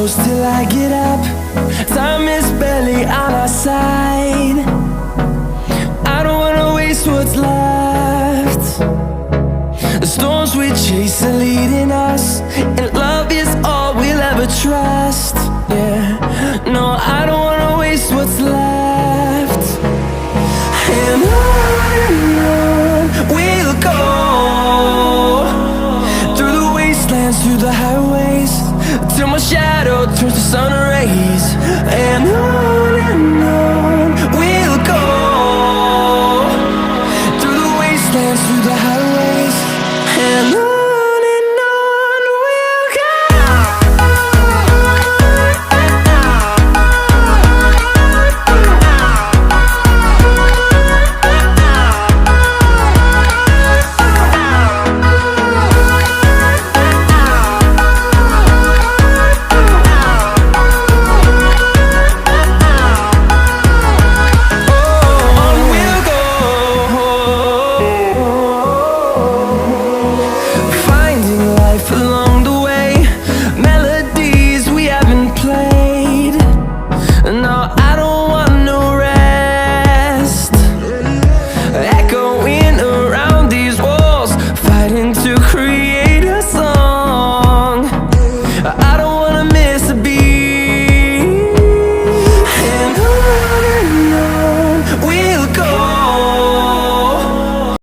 close till I get up. Time is barely on our side. I don't wanna waste what's left. The storms we chase are leading us, and love is all we'll ever trust. Yeah, no, I don't wanna waste what's left. And on we'll go, through the wastelands, through the highways, till my shadow turns to sun rays. And on we'll go, through the wastelands, through the highways, and on we'll go. Along the way, melodies we haven't played. No, I don't want no rest. Echoing around these walls, fighting to create